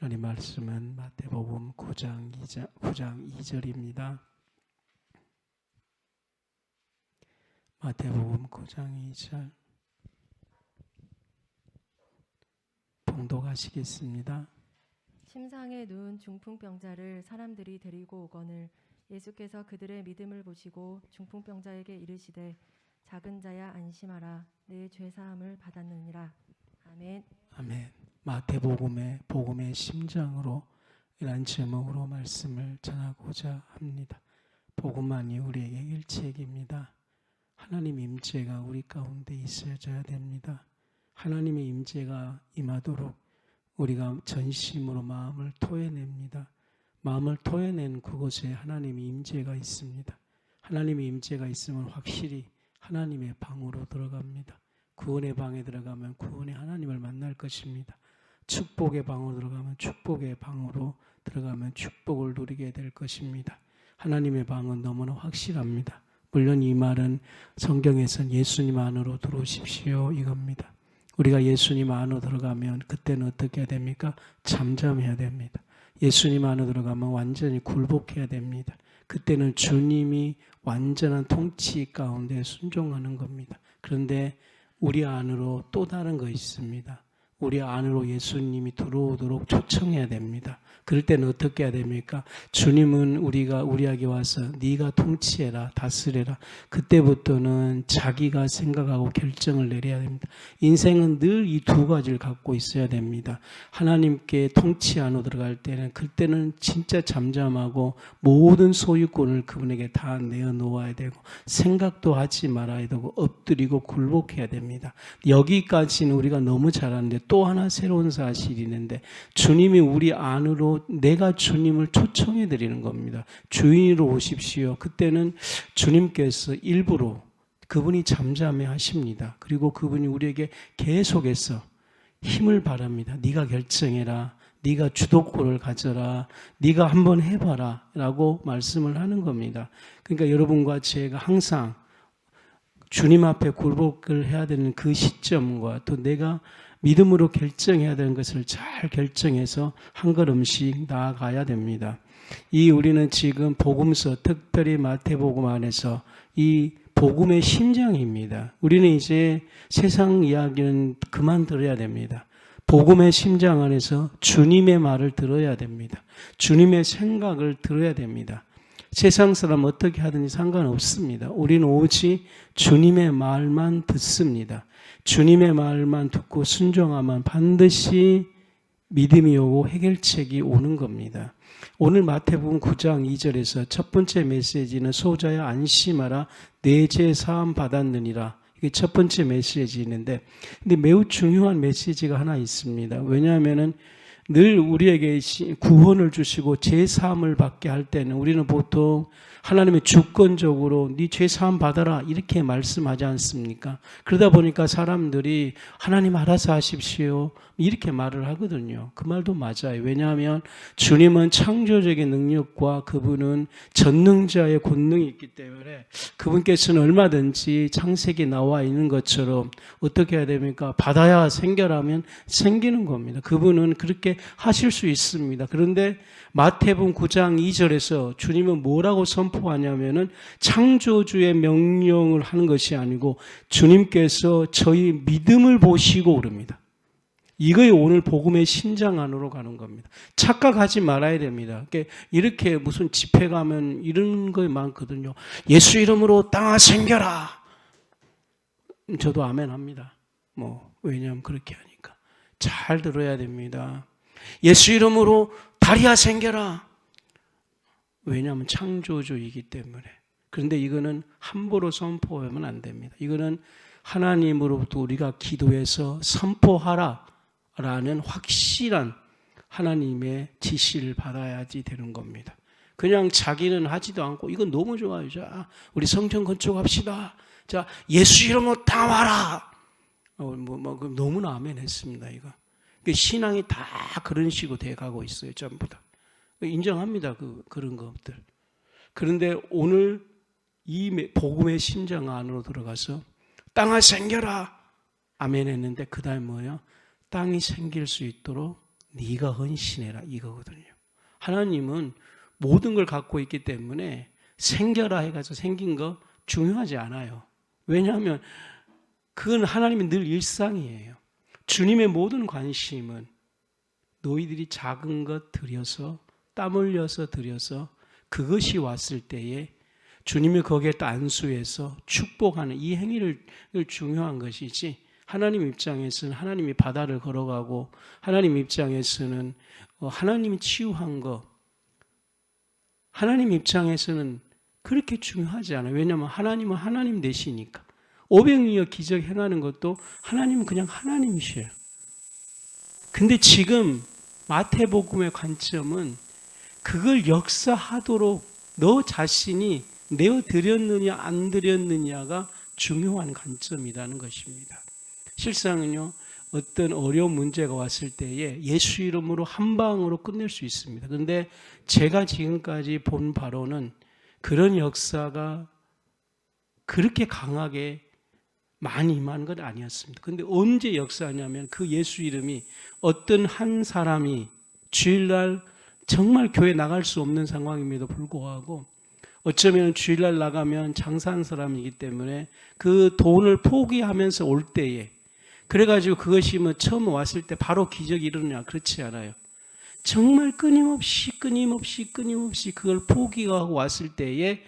하나님 말씀은 마태복음 9장 2절입니다. 마태복음 9장 2절 봉독하시겠습니다. 침상에 누운 중풍병자를 사람들이 데리고 오거늘 예수께서 그들의 믿음을 보시고 중풍병자에게 이르시되 작은 자야 안심하라 내 죄사함을 받았느니라. 아멘. 아멘. 마태복음의 복음의 심장으로 이런 제목으로 말씀을 전하고자 합니다. 복음만이 우리에게 일책입니다. 하나님 임재가 우리 가운데 있어야 됩니다. 하나님의 임재가 임하도록 우리가 전심으로 마음을 토해냅니다. 마음을 토해낸 그곳에 하나님의 임재가 있습니다. 하나님의 임재가 있으면 확실히 하나님의 방으로 들어갑니다. 구원의 방에 들어가면 구원의 하나님을 만날 것입니다. 축복의 방으로 들어가면 축복의 방으로 들어가면 축복을 누리게 될 것입니다. 하나님의 방은 너무나 확실합니다. 물론 이 말은 성경에서는 예수님 안으로 들어오십시오 이겁니다. 우리가 예수님 안으로 들어가면 그때는 어떻게 해야 됩니까? 잠잠해야 됩니다. 예수님 안으로 들어가면 완전히 굴복해야 됩니다. 그때는 주님이 완전한 통치 가운데 순종하는 겁니다. 그런데 우리 안으로 또 다른 거 있습니다. 우리 안으로 예수님이 들어오도록 초청해야 됩니다. 그럴 때는 어떻게 해야 됩니까? 주님은 우리에게 와서 네가 통치해라, 다스려라. 그때부터는 자기가 생각하고 결정을 내려야 됩니다. 인생은 늘 이 두 가지를 갖고 있어야 됩니다. 하나님께 통치 안으로 들어갈 때는 그때는 진짜 잠잠하고 모든 소유권을 그분에게 다 내어놓아야 되고 생각도 하지 말아야 되고 엎드리고 굴복해야 됩니다. 여기까지는 우리가 너무 잘하는데 또 하나 새로운 사실이 있는데 주님이 우리 안으로 내가 주님을 초청해 드리는 겁니다. 주인으로 오십시오. 그때는 주님께서 일부러 그분이 잠잠해 하십니다. 그리고 그분이 우리에게 계속해서 힘을 바랍니다. 네가 결정해라. 네가 주도권을 가져라. 네가 한번 해봐라 라고 말씀을 하는 겁니다. 그러니까 여러분과 제가 항상 주님 앞에 굴복을 해야 되는 그 시점과 또 내가 믿음으로 결정해야 되는 것을 잘 결정해서 한 걸음씩 나아가야 됩니다. 우리는 지금 복음서, 특별히 마태복음 안에서 이 복음의 심장입니다. 우리는 이제 세상 이야기는 그만 들어야 됩니다. 복음의 심장 안에서 주님의 말을 들어야 됩니다. 주님의 생각을 들어야 됩니다. 세상 사람 어떻게 하든지 상관없습니다. 우리는 오직 주님의 말만 듣습니다. 주님의 말만 듣고 순종하면 반드시 믿음이 오고 해결책이 오는 겁니다. 오늘 마태복음 9장 2절에서 첫 번째 메시지는 소자야 안심하라 내 죄 사함 받았느니라. 이게 첫 번째 메시지인데 근데 매우 중요한 메시지가 하나 있습니다. 왜냐하면은 늘 우리에게 구원을 주시고 죄사함을 받게 할 때는 우리는 보통 하나님의 주권적으로 네 죄사함 받아라 이렇게 말씀하지 않습니까? 그러다 보니까 사람들이 하나님 알아서 하십시오 이렇게 말을 하거든요. 그 말도 맞아요. 왜냐하면 주님은 창조적인 능력과 그분은 전능자의 권능이 있기 때문에 그분께서는 얼마든지 창세기에 나와 있는 것처럼 어떻게 해야 됩니까? 받아야 생겨라면 생기는 겁니다. 그분은 그렇게 하실 수 있습니다. 그런데 마태복음 9장 2절에서 주님은 뭐라고 선포하냐면은 창조주의 명령을 하는 것이 아니고 주님께서 저희 믿음을 보시고 그럽니다. 이거에 오늘 복음의 심장 안으로 가는 겁니다. 착각하지 말아야 됩니다. 이렇게 무슨 집회 가면 이런 거 많거든요. 예수 이름으로 땅아 생겨라. 저도 아멘 합니다. 왜냐하면 그렇게 하니까. 잘 들어야 됩니다. 예수 이름으로 다리야 생겨라. 왜냐하면 창조주이기 때문에. 그런데 이거는 함부로 선포하면 안 됩니다. 이거는 하나님으로부터 우리가 기도해서 선포하라 라는 확실한 하나님의 지시를 받아야지 되는 겁니다. 그냥 자기는 하지도 않고 이건 너무 좋아요. 자, 우리 성전 건축합시다. 자, 예수 이름으로 다 와라. 너무나 아멘 했습니다. 이거. 신앙이 다 그런 식으로 돼가고 있어요. 전부 다. 인정합니다. 그런 것들. 그런데 오늘 이 복음의 심장 안으로 들어가서 땅아 생겨라. 아멘 했는데 그 다음에 뭐예요? 땅이 생길 수 있도록 네가 헌신해라 이거거든요. 하나님은 모든 걸 갖고 있기 때문에 생겨라 해가지고 생긴 거 중요하지 않아요. 왜냐하면 그건 하나님의 늘 일상이에요. 주님의 모든 관심은 너희들이 작은 것 들여서 땀 흘려서 들여서 그것이 왔을 때에 주님이 거기에 또 안수해서 축복하는 이 행위를 중요한 것이지, 하나님 입장에서는 하나님이 바다를 걸어가고 하나님 입장에서는 하나님이 치유한 거, 하나님 입장에서는 그렇게 중요하지 않아요. 왜냐하면 하나님은 하나님 되시니까. 500여 기적 행하는 것도 하나님은 그냥 하나님이셔요. 근데 지금 마태복음의 관점은 그걸 역사하도록 너 자신이 내어드렸느냐 안 드렸느냐가 중요한 관점이라는 것입니다. 실상은요, 어떤 어려운 문제가 왔을 때에 예수 이름으로 한 방으로 끝낼 수 있습니다. 그런데 제가 지금까지 본 바로는 그런 역사가 그렇게 강하게 많이 임한 건 아니었습니다. 그런데 언제 역사하냐면 그 예수 이름이 어떤 한 사람이 주일날 정말 교회 나갈 수 없는 상황임에도 불구하고 어쩌면 주일날 나가면 장사하는 사람이기 때문에 그 돈을 포기하면서 올 때에, 그래가지고 그것이 뭐 처음 왔을 때 바로 기적이 일어나냐, 그렇지 않아요. 정말 끊임없이 그걸 포기하고 왔을 때에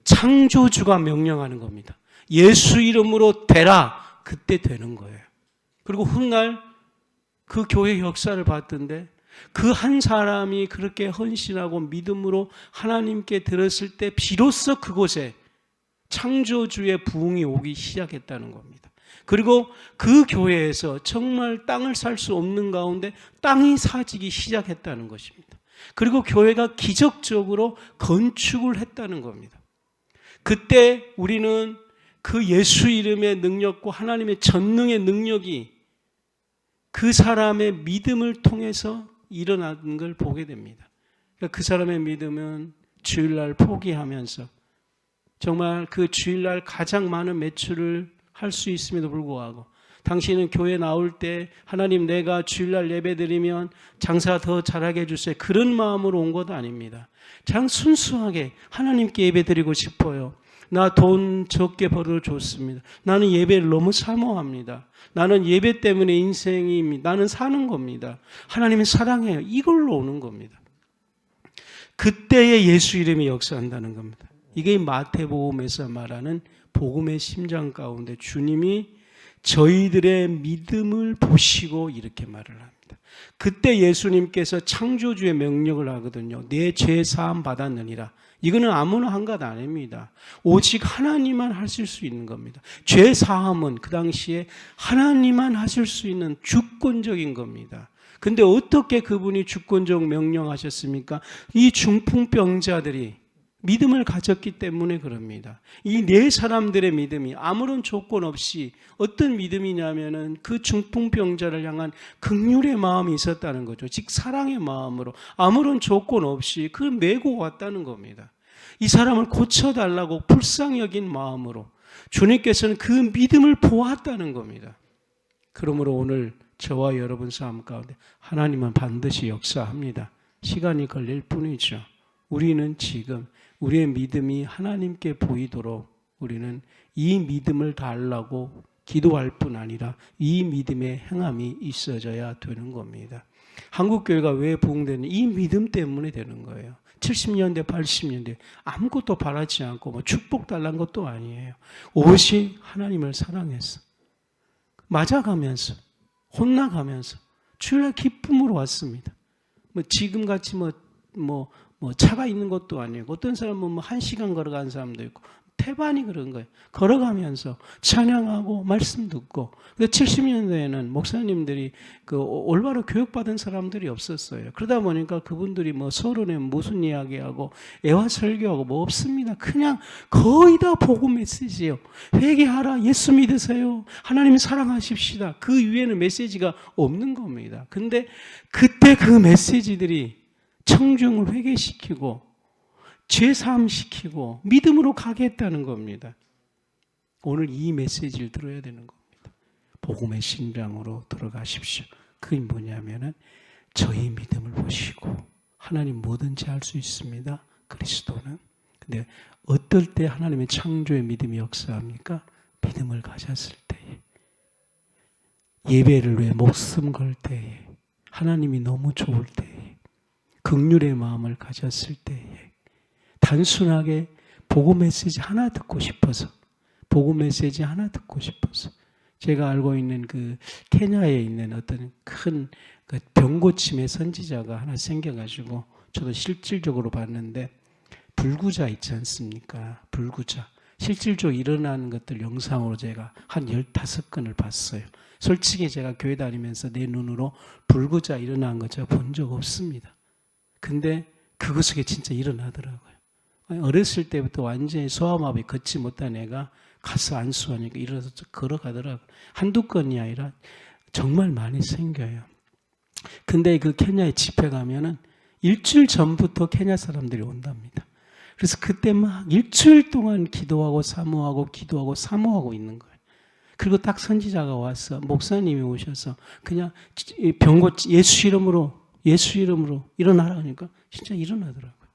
창조주가 명령하는 겁니다. 예수 이름으로 되라. 그때 되는 거예요. 그리고 훗날 그 교회 역사를 봤던데 그 한 사람이 그렇게 헌신하고 믿음으로 하나님께 들었을 때 비로소 그곳에 창조주의 부흥이 오기 시작했다는 겁니다. 그리고 그 교회에서 정말 땅을 살 수 없는 가운데 땅이 사지기 시작했다는 것입니다. 그리고 교회가 기적적으로 건축을 했다는 겁니다. 그때 우리는 그 예수 이름의 능력과 하나님의 전능의 능력이 그 사람의 믿음을 통해서 일어나는 걸 보게 됩니다. 그러니까 그 사람의 믿음은 주일날 포기하면서 정말 그 주일날 가장 많은 매출을 할 수 있음에도 불구하고, 당신은 교회 나올 때 하나님 내가 주일날 예배드리면 장사 더 잘하게 해주세요, 그런 마음으로 온 것 아닙니다. 그냥 순수하게 하나님께 예배드리고 싶어요. 나 돈 적게 벌어 줬습니다. 나는 예배를 너무 사모합니다. 나는 예배 때문에 인생이, 나는 사는 겁니다. 하나님이 사랑해요. 이걸로 오는 겁니다. 그때의 예수 이름이 역사한다는 겁니다. 이게 마태복음에서 말하는 복음의 심장 가운데 주님이 저희들의 믿음을 보시고 이렇게 말을 합니다. 그때 예수님께서 창조주의 명령을 하거든요. 내 죄 사함 받았느니라. 이거는 아무나 한 것 아닙니다. 오직 하나님만 하실 수 있는 겁니다. 죄 사함은 그 당시에 하나님만 하실 수 있는 주권적인 겁니다. 근데 어떻게 그분이 주권적 명령하셨습니까? 이 중풍병자들이 믿음을 가졌기 때문에 그럽니다. 이 네 사람들의 믿음이 아무런 조건 없이, 어떤 믿음이냐면은 그 중풍병자를 향한 긍휼의 마음이 있었다는 거죠. 즉 사랑의 마음으로 아무런 조건 없이 그걸 메고 왔다는 겁니다. 이 사람을 고쳐달라고 불쌍히 여긴 마음으로 주님께서는 그 믿음을 보았다는 겁니다. 그러므로 오늘 저와 여러분 삶 가운데 하나님은 반드시 역사합니다. 시간이 걸릴 뿐이죠. 우리는 지금 우리의 믿음이 하나님께 보이도록 우리는 이 믿음을 달라고 기도할 뿐 아니라 이 믿음의 행함이 있어져야 되는 겁니다. 한국교회가 왜 부흥되는, 이 믿음 때문에 되는 거예요. 70년대 80년대 아무것도 바라지 않고 뭐 축복 달라는 것도 아니에요. 오롯이 하나님을 사랑해서 맞아가면서 혼나가면서 주일날 기쁨으로 왔습니다. 뭐 지금같이 뭐 차가 있는 것도 아니고, 어떤 사람은 뭐 1시간 걸어가는 사람도 있고, 태반이 그런 거예요. 걸어가면서 찬양하고 말씀 듣고. 근데 70년대에는 목사님들이 그 올바로 교육받은 사람들이 없었어요. 그러다 보니까 그분들이 뭐 서론에 무슨 이야기하고 애화 설교하고 뭐 없습니다. 그냥 거의 다 복음 메시지예요. 회개하라, 예수 믿으세요, 하나님 사랑하십시다. 그 위에는 메시지가 없는 겁니다. 근데 그때 그 메시지들이 청중을 회개시키고 죄사함시키고 믿음으로 가게 했다는 겁니다. 오늘 이 메시지를 들어야 되는 겁니다. 복음의 심장으로 들어가십시오. 그게 뭐냐면은 저희 믿음을 보시고 하나님 뭐든지 할 수 있습니다. 그리스도는. 근데 어떨 때 하나님의 창조의 믿음이 역사합니까? 믿음을 가졌을 때에. 예배를 위해 목숨 걸 때에. 하나님이 너무 좋을 때에. 긍휼의 마음을 가졌을 때에. 단순하게 복음 메시지 하나 듣고 싶어서. 복음 메시지 하나 듣고 싶어서. 제가 알고 있는 그 케냐에 있는 어떤 큰 그 병고침의 선지자가 하나 생겨가지고 저도 실질적으로 봤는데 불구자 있지 않습니까? 불구자. 실질적으로 일어나는 것들 영상으로 제가 한 15건을 봤어요. 솔직히 제가 교회 다니면서 내 눈으로 불구자 일어난 거 제가 본 적 없습니다. 근데 그것 속에 진짜 일어나더라고요. 어렸을 때부터 완전히 소아마비 걷지 못한 애가 가서 안수하니까 일어나서 걸어가더라고요. 한두 건이 아니라 정말 많이 생겨요. 근데 그 케냐에 집회 가면은 일주일 전부터 케냐 사람들이 온답니다. 그래서 그때 막 일주일 동안 기도하고 사모하고 있는 거예요. 그리고 딱 선지자가 와서 목사님이 오셔서 그냥 병고 예수 이름으로 일어나라 하니까 진짜 일어나더라고요.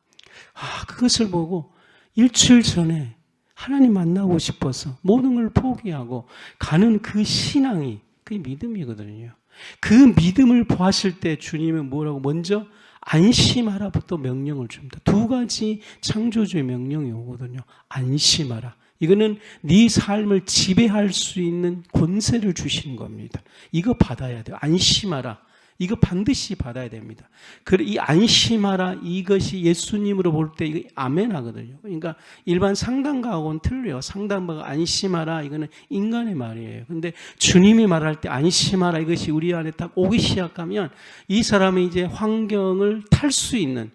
그것을 보고 일주일 전에 하나님 만나고 싶어서 모든 걸 포기하고 가는 그 신앙이 그게 믿음이거든요. 그 믿음을 보았을 때 주님은 뭐라고 먼저 안심하라부터 명령을 줍니다. 두 가지 창조주의 명령이 오거든요. 안심하라. 이거는 네 삶을 지배할 수 있는 권세를 주시는 겁니다. 이거 받아야 돼요. 안심하라. 이거 반드시 받아야 됩니다. 그래, 이 안심하라 이것이 예수님으로 볼 때 이거 아멘 하거든요. 그러니까 일반 상담가하고는 틀려요. 상담가가 안심하라 이거는 인간의 말이에요. 근데 주님이 말할 때 안심하라 이것이 우리 안에 딱 오기 시작하면 이 사람이 이제 환경을 탈 수 있는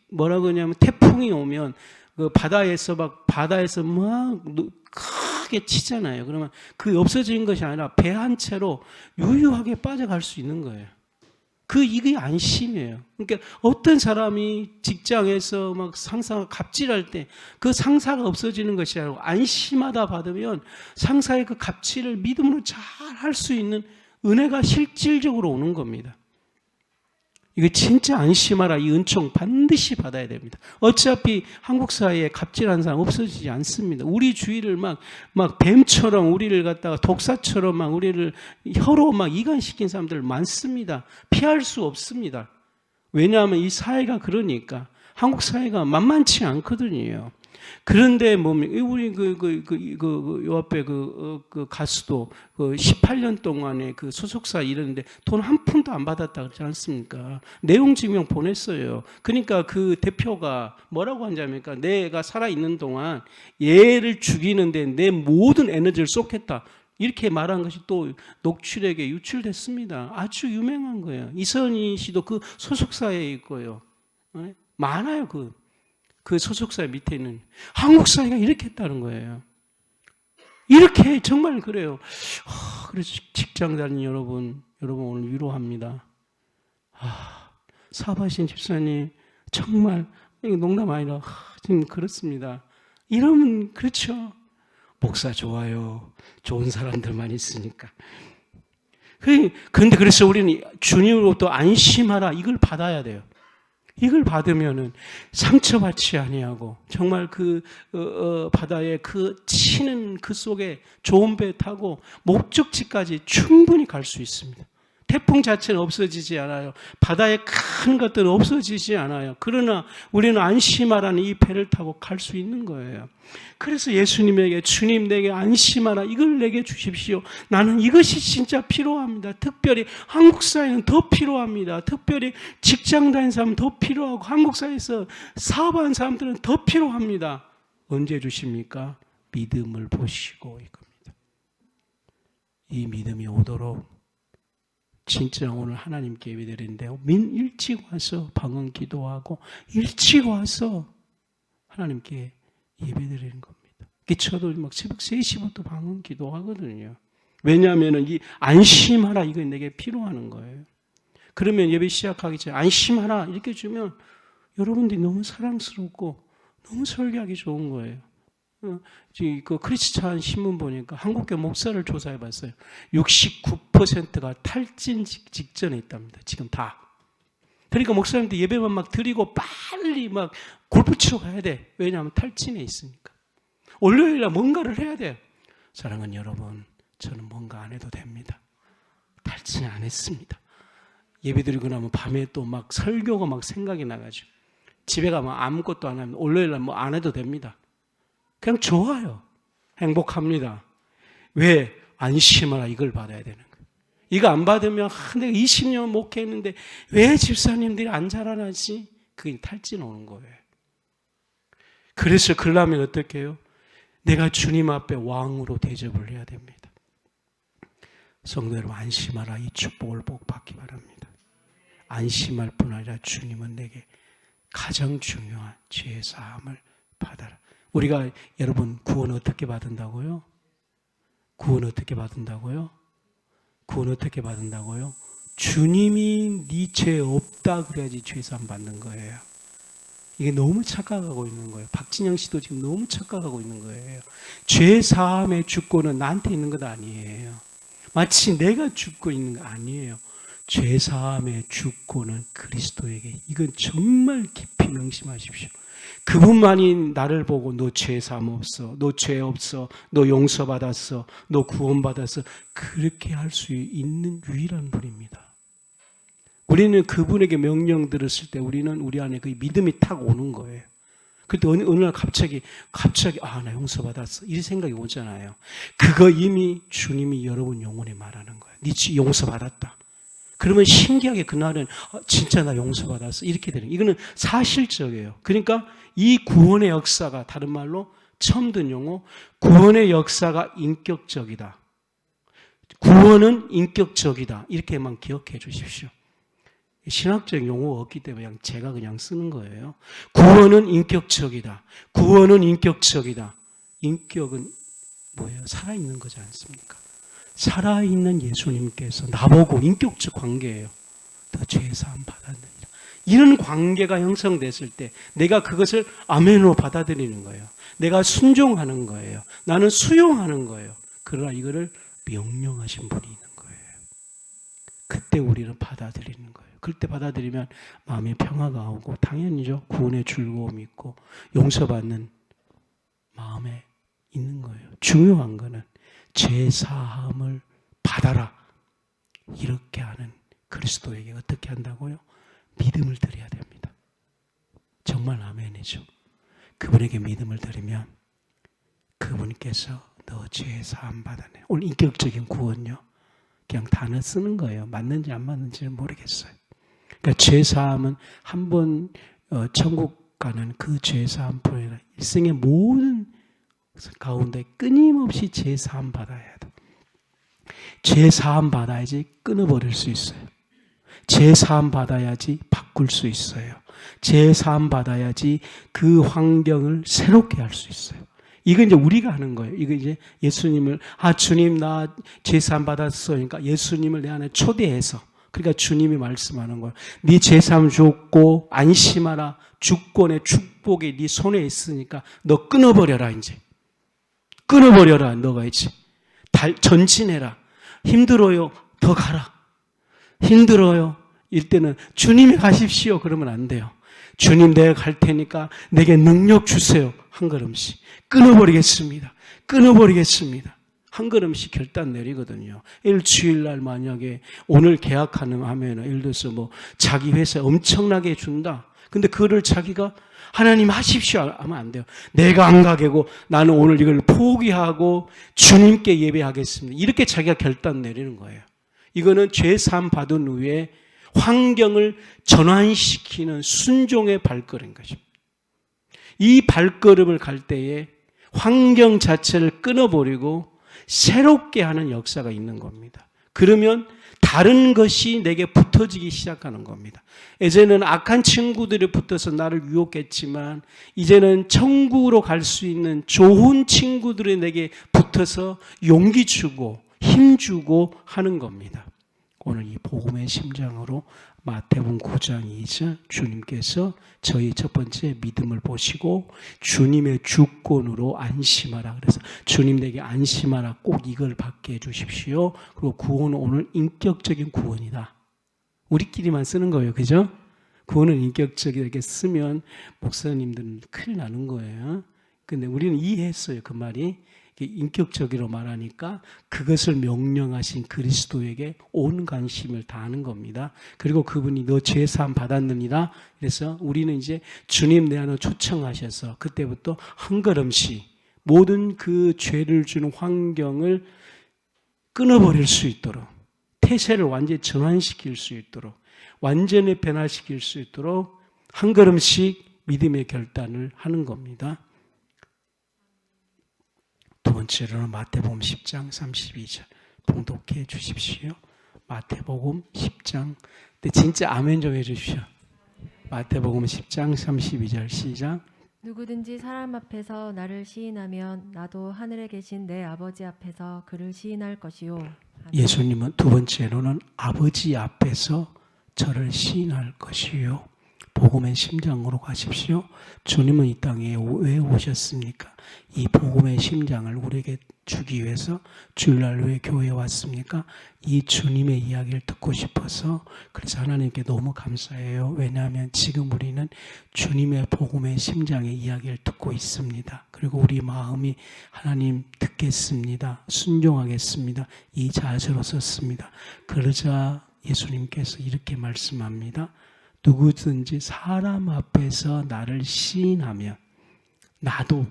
뭐라고 하냐면 태풍이 오면 그 바다에서 막 크게 치잖아요. 그러면 그 없어진 것이 아니라 배 한 채로 유유하게 빠져갈 수 있는 거예요. 이게 안심이에요. 그러니까 어떤 사람이 직장에서 막 상사가 갑질할 때 그 상사가 없어지는 것이 아니고 안심하다 받으면 상사의 그 갑질을 믿음으로 잘 할 수 있는 은혜가 실질적으로 오는 겁니다. 이거 진짜 안심하라 이 은총 반드시 받아야 됩니다. 어차피 한국 사회에 갑질한 사람 없어지지 않습니다. 우리 주위를 막 뱀처럼 우리를 갖다가 독사처럼 막 우리를 혀로 막 이간시킨 사람들 많습니다. 피할 수 없습니다. 왜냐하면 이 사회가 그러니까 한국 사회가 만만치 않거든요. 그런데 우리 요 앞에 그 가수도 18년 동안에 그 소속사 일했는데 돈 한 푼도 안 받았다 그러지 않습니까? 내용 증명 보냈어요. 그러니까 그 대표가 뭐라고 하냐니까 내가 살아있는 동안 얘를 죽이는데 내 모든 에너지를 쏟겠다. 이렇게 말한 것이 또 녹취록에 유출됐습니다. 아주 유명한 거예요. 이선희 씨도 그 소속사에 있고요. 많아요. 그 소속사 밑에 있는 한국 사회가 이렇게 했다는 거예요. 이렇게 정말 그래요. 그래서 직장 다니는 여러분 오늘 위로합니다. 사업하신 집사님 정말 이게 농담 아니라 지금 그렇습니다. 이러면 그렇죠. 목사 좋아요. 좋은 사람들만 있으니까. 그런데 그래서 우리는 주님으로부터 안심하라 이걸 받아야 돼요. 이걸 받으면은 상처받지 아니하고 정말 바다에 치는 그 속에 좋은 배 타고 목적지까지 충분히 갈 수 있습니다. 태풍 자체는 없어지지 않아요. 바다의 큰 것들은 없어지지 않아요. 그러나 우리는 안심하라는 이 배를 타고 갈 수 있는 거예요. 그래서 예수님에게 주님 내게 안심하라 이걸 내게 주십시오. 나는 이것이 진짜 필요합니다. 특별히 한국 사회는 더 필요합니다. 특별히 직장 다니는 사람은 더 필요하고 한국 사회에서 사업하는 사람들은 더 필요합니다. 언제 주십니까? 믿음을 보시고 이겁니다. 이 믿음이 오도록 진짜 오늘 하나님께 예배드리는데요. 일찍 와서 방언 기도하고 일찍 와서 하나님께 예배드리는 겁니다. 저도 막 새벽 3시부터 방언 기도하거든요. 왜냐하면 이 안심하라 이거 내게 필요한 거예요. 그러면 예배 시작하기 전에 안심하라 이렇게 주면 여러분들이 너무 사랑스럽고 너무 설교하기 좋은 거예요. 그 크리스찬 신문 보니까 한국교 목사를 조사해 봤어요. 69%가 탈진 직전에 있답니다. 지금 다. 그러니까 목사님들 예배만 막 드리고 빨리 막 골프 치러 가야 돼. 왜냐하면 탈진해 있으니까. 월요일날 뭔가를 해야 돼요. 사랑하는 여러분, 저는 뭔가 안 해도 됩니다. 탈진 안 했습니다. 예배 드리고 나면 밤에 또 막 설교가 막 생각이 나가지고 집에 가면 아무것도 안 하면 월요일날 뭐 안 해도 됩니다. 그냥 좋아요. 행복합니다. 왜? 안심하라 이걸 받아야 되는 거예요. 이거 안 받으면 내가 20년 목회했는데 왜 집사님들이 안 자라나지? 그게 탈진 오는 거예요. 그래서 그러려면 어떻게 해요? 내가 주님 앞에 왕으로 대접을 해야 됩니다. 성도 여러분, 안심하라 이 축복을 복 받기 바랍니다. 안심할 뿐 아니라 주님은 내게 가장 중요한 죄 사함을 받아라. 우리가 여러분 구원 어떻게 받는다고요? 구원 어떻게 받는다고요? 구원 어떻게 받는다고요? 주님이 네 죄 없다 그래야지 죄 사함 받는 거예요. 이게 너무 착각하고 있는 거예요. 박진영 씨도 지금 너무 착각하고 있는 거예요. 죄 사함의 주권은 나한테 있는 것 아니에요. 마치 내가 죽고 있는 거 아니에요. 죄 사함의 주권은 그리스도에게. 이건 정말 깊이 명심하십시오. 그분만이 나를 보고 너 죄 사함 없어, 너 죄 없어, 너 용서받았어, 너 구원받았어, 그렇게 할 수 있는 유일한 분입니다. 우리는 그분에게 명령 들었을 때 우리는 우리 안에 그 믿음이 탁 오는 거예요. 그때 어느 날 갑자기 나 용서받았어 이 생각이 오잖아요. 그거 이미 주님이 여러분 영혼에 말하는 거예요. 네 용서받았다. 그러면 신기하게 그날은 진짜 나 용서받았어 이렇게 되는 거예요. 이거는 사실적이에요. 그러니까 이 구원의 역사가, 다른 말로 처음 든 용어, 구원의 역사가 인격적이다. 구원은 인격적이다. 이렇게만 기억해 주십시오. 신학적 용어가 없기 때문에 제가 그냥 쓰는 거예요. 구원은 인격적이다. 구원은 인격적이다. 인격은 뭐예요? 살아있는 거지 않습니까? 살아있는 예수님께서 나보고 인격적 관계예요. 더 죄사함 받았느니라. 이런 관계가 형성됐을 때 내가 그것을 아멘으로 받아들이는 거예요. 내가 순종하는 거예요. 나는 수용하는 거예요. 그러나 이거를 명령하신 분이 있는 거예요. 그때 우리는 받아들이는 거예요. 그때 받아들이면 마음에 평화가 오고 당연히죠. 구원의 즐거움이 있고 용서받는 마음에 있는 거예요. 중요한 거는 죄사함을 받아라. 이렇게 하는 그리스도에게 어떻게 한다고요? 믿음을 드려야 됩니다. 정말 아멘이죠. 그분에게 믿음을 드리면 그분께서 너 죄사함 받아내. 오늘 인격적인 구원요. 그냥 단어 쓰는 거예요. 맞는지 안 맞는지는 모르겠어요. 그러니까 죄사함은 한번 천국 가는 그 죄사함 뿐 아니라 일생의 모든 가운데 끊임없이 죄사함 받아야 돼. 죄사함 받아야지 끊어버릴 수 있어요. 죄사함 받아야지 바꿀 수 있어요. 죄사함 받아야지 그 환경을 새롭게 할 수 있어요. 이거 이제 우리가 하는 거예요. 이거 이제 예수님을, 주님 나 죄사함 받았어. 그러니까 예수님을 내 안에 초대해서, 그러니까 주님이 말씀하는 거예요. 네 죄사함 줬고 안심하라. 주권의 축복이 네 손에 있으니까 너 끊어버려라. 이제 끊어버려라. 너가 이제 전진해라. 힘들어요. 더 가라. 힘들어요. 이때는 주님이 가십시오. 그러면 안 돼요. 주님 내가 갈 테니까 내게 능력 주세요. 한 걸음씩. 끊어버리겠습니다. 끊어버리겠습니다. 한 걸음씩 결단 내리거든요. 일주일날 만약에 오늘 계약하는 하면은 예를 들어서 뭐 자기 회사에 엄청나게 준다. 근데 그거를 자기가 하나님 하십시오 하면 안 돼요. 내가 안 가게고 나는 오늘 이걸 포기하고 주님께 예배하겠습니다. 이렇게 자기가 결단 내리는 거예요. 이거는 죄사함 받은 후에 환경을 전환시키는 순종의 발걸음인 것입니다. 이 발걸음을 갈 때에 환경 자체를 끊어버리고 새롭게 하는 역사가 있는 겁니다. 그러면 다른 것이 내게 붙어지기 시작하는 겁니다. 예전에는 악한 친구들이 붙어서 나를 유혹했지만 이제는 천국으로 갈 수 있는 좋은 친구들이 내게 붙어서 용기 주고 힘 주고 하는 겁니다. 오늘 이 복음의 심장으로 마태복음 9장이자 주님께서 저희 첫 번째 믿음을 보시고 주님의 주권으로 안심하라. 그래서 주님 내게 안심하라. 꼭 이걸 받게 해주십시오. 그리고 구원은 오늘 인격적인 구원이다. 우리끼리만 쓰는 거예요. 그죠? 구원은 인격적이게 쓰면 목사님들은 큰일 나는 거예요. 근데 우리는 이해했어요. 그 말이 인격적으로 말하니까 그것을 명령하신 그리스도에게 온 관심을 다하는 겁니다. 그리고 그분이 너 죄사함 받았느니라. 그래서 우리는 이제 주님 내 안으로 초청하셔서 그때부터 한 걸음씩 모든 그 죄를 주는 환경을 끊어버릴 수 있도록, 태세를 완전히 전환시킬 수 있도록, 완전히 변화시킬 수 있도록 한 걸음씩 믿음의 결단을 하는 겁니다. 두 번째로는 마태복음 10장 32절 봉독해 주십시오. 마태복음 10장, 근데 진짜 아멘 좀 해주십시오. 마태복음 10장 32절 시작. 누구든지 사람 앞에서 나를 시인하면 나도 하늘에 계신 내 아버지 앞에서 그를 시인할 것이요. 아멘. 예수님은 두 번째로는 아버지 앞에서 저를 시인할 것이요. 복음의 심장으로 가십시오. 주님은 이 땅에 왜 오셨습니까? 이 복음의 심장을 우리에게 주기 위해서 주일날 왜 교회에 왔습니까? 이 주님의 이야기를 듣고 싶어서. 그래서 하나님께 너무 감사해요. 왜냐하면 지금 우리는 주님의 복음의 심장의 이야기를 듣고 있습니다. 그리고 우리 마음이 하나님 듣겠습니다. 순종하겠습니다. 이 자세로 섰습니다. 그러자 예수님께서 이렇게 말씀합니다. 누구든지 사람 앞에서 나를 시인하면 나도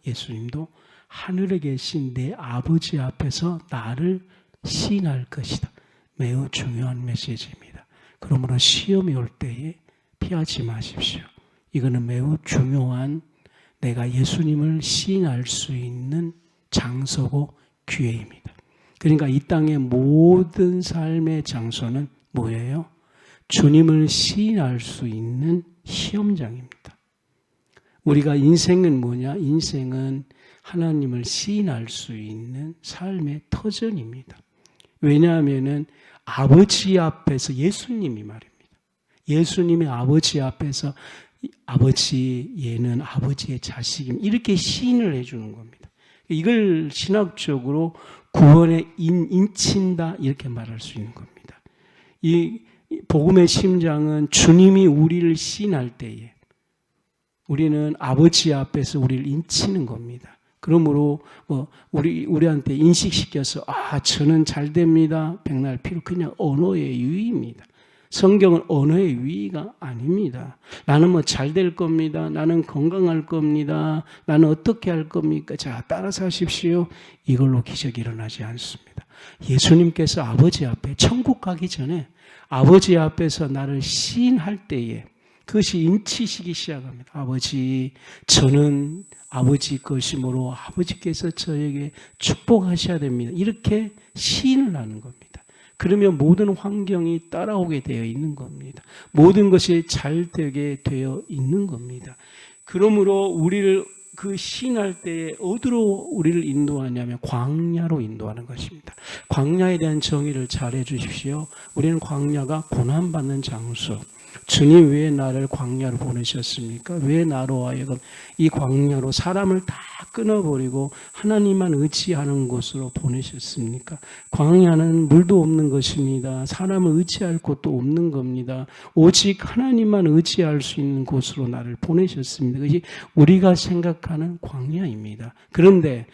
예수님도 하늘에 계신 내 아버지 앞에서 나를 시인할 것이다. 매우 중요한 메시지입니다. 그러므로 시험이 올 때에 피하지 마십시오. 이거는 매우 중요한 내가 예수님을 시인할 수 있는 장소고 기회입니다. 그러니까 이 땅의 모든 삶의 장소는 뭐예요? 주님을 시인할 수 있는 시험장입니다. 우리가 인생은 뭐냐? 인생은 하나님을 시인할 수 있는 삶의 터전입니다. 왜냐하면 아버지 앞에서 예수님이 말입니다. 예수님의 아버지 앞에서 아버지 얘는 아버지의 자식입니다. 이렇게 시인을 해주는 겁니다. 이걸 신학적으로 구원에 인친다 이렇게 말할 수 있는 겁니다. 이 복음의 심장은 주님이 우리를 시인할 때에 우리는 아버지 앞에서 우리를 인치는 겁니다. 그러므로 우리한테 인식시켜서 저는 잘 됩니다. 백날 필요 그냥 언어의 유의입니다. 성경은 언어의 유의가 아닙니다. 나는 잘 될 겁니다. 나는 건강할 겁니다. 나는 어떻게 할 겁니까? 자, 따라서 하십시오. 이걸로 기적이 일어나지 않습니다. 예수님께서 아버지 앞에 천국 가기 전에 아버지 앞에서 나를 시인할 때에 그것이 인치시기 시작합니다. 아버지, 저는 아버지 것이므로 아버지께서 저에게 축복하셔야 됩니다. 이렇게 시인을 하는 겁니다. 그러면 모든 환경이 따라오게 되어 있는 겁니다. 모든 것이 잘 되게 되어 있는 겁니다. 그러므로 우리를 그 시인할 때에 어디로 우리를 인도하냐면 광야로 인도하는 것입니다. 광야에 대한 정의를 잘 해주십시오. 우리는 광야가 고난받는 장소. 주님 왜 나를 광야로 보내셨습니까? 왜 나로 하여금 이 광야로 사람을 다 끊어버리고 하나님만 의지하는 곳으로 보내셨습니까? 광야는 물도 없는 것입니다. 사람을 의지할 곳도 없는 겁니다. 오직 하나님만 의지할 수 있는 곳으로 나를 보내셨습니다. 그것이 우리가 생각하는 광야입니다. 그런데